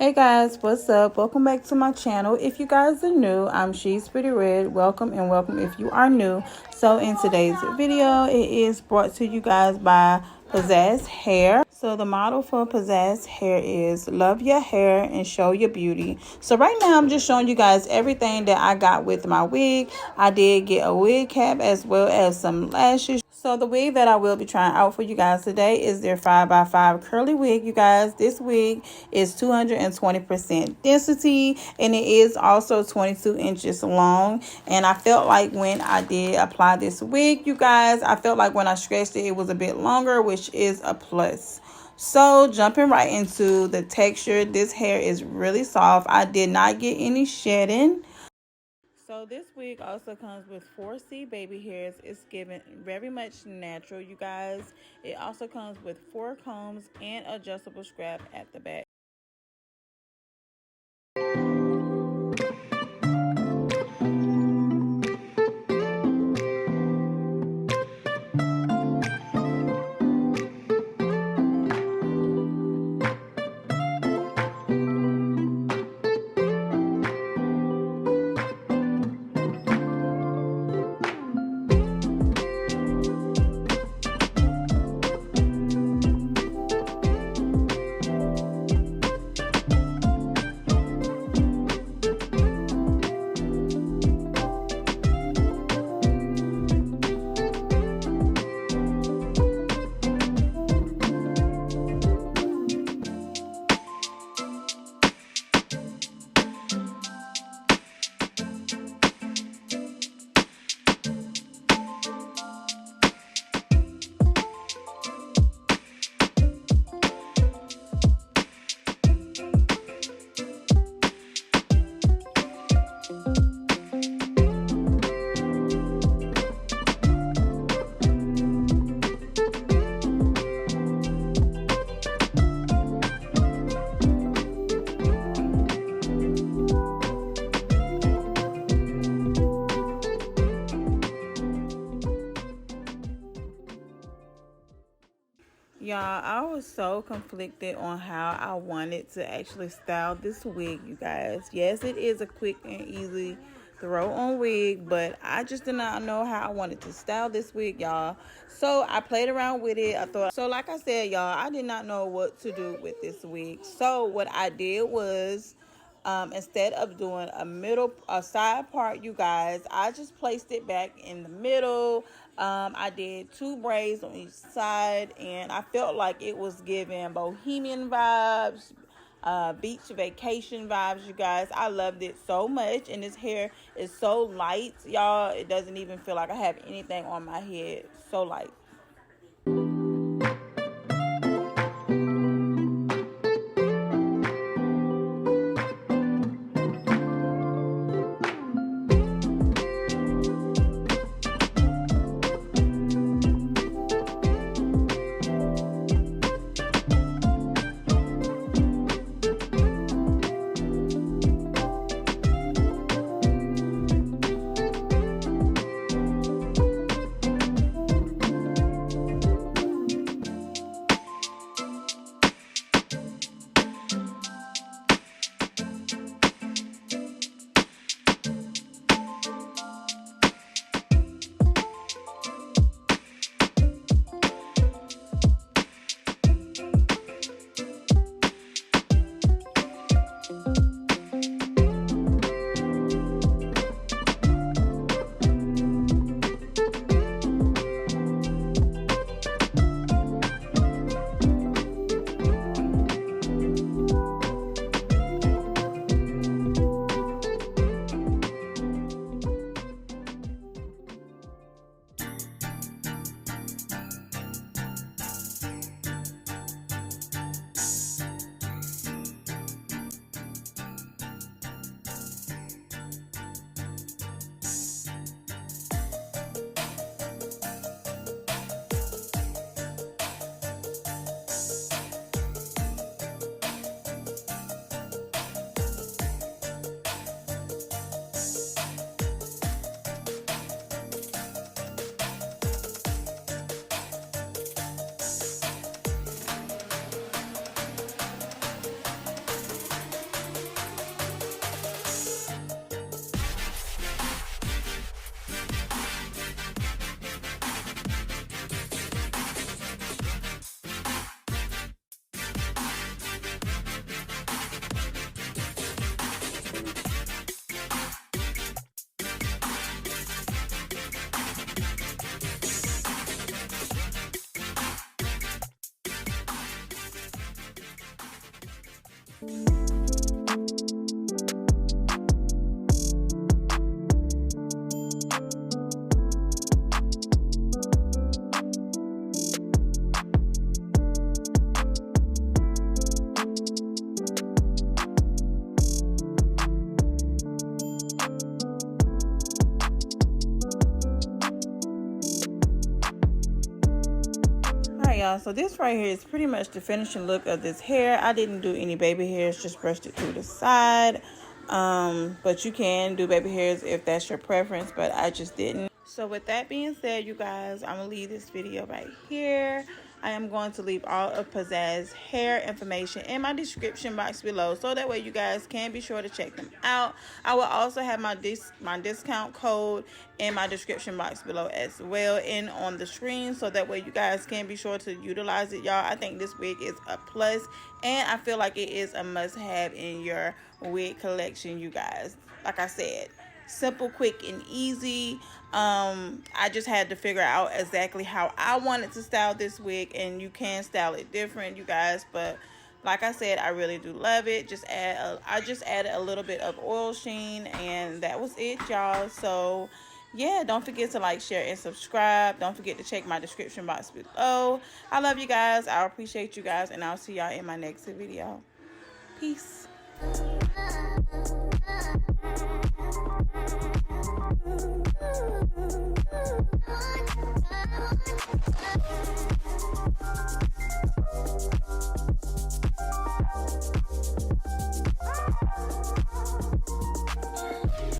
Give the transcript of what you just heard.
Hey guys, what's up? Welcome back to my channel. If you guys are new, I'm ShesPrettyRedd. Welcome and welcome if you are new. So in today's video, it is brought to you guys by Pizzazz Hair. So the model for Pizzazz Hair is love your hair and show your beauty. So right now I'm just showing you guys everything that I got with my wig. I did get a wig cap as well as some lashes. So the wig that I will be trying out for you guys today is their 5x5 curly wig. You guys, this wig is 220% density and it is also 22 inches long. And I felt like when I did apply this wig, you guys, I felt like when I stretched it, it was a bit longer, which is a plus. So jumping right into the texture, this hair is really soft. I did not get any shedding. So this wig also comes with 4C baby hairs. It's given very much natural, you guys. It also comes with 4 combs and adjustable strap at the back. Y'all, I was so conflicted on how I wanted to actually style this wig, you guys. Yes, it is a quick and easy throw on wig, but I just did not know how I wanted to style this wig, y'all. So I played around with it. Like I said, y'all, I did not know what to do with this wig. So what I did was, instead of doing a side part, you guys, I just placed it back in the middle. I did 2 braids on each side, and I felt like it was giving bohemian vibes, beach vacation vibes, you guys. I loved it so much, and this hair is so light, y'all. It doesn't even feel like I have anything on my head. So light. y'all, so this right here is pretty much the finishing look of this hair. I didn't do any baby hairs, just brushed it to the side. But you can do baby hairs if that's your preference, but I just didn't. So with that being said, you guys, I'm gonna leave this video right here. I am going to leave all of Pizazz's hair information in my description box below, so that way you guys can be sure to check them out. I will also have my discount code in my description box below as well, and on the screen, so that way you guys can be sure to utilize it, y'all. I think this wig is a plus, and I feel like it is a must-have in your wig collection, you guys. Like I said, simple, quick, and easy. I just had to figure out exactly how I wanted to style this wig, and you can style it different, you guys, but like I said, I really do love it. I just added a little bit of oil sheen, and that was it, y'all. So yeah, don't forget to like, share, and subscribe. Don't forget to check my description box below. I love you guys. I appreciate you guys, and I'll see y'all in my next video. Peace.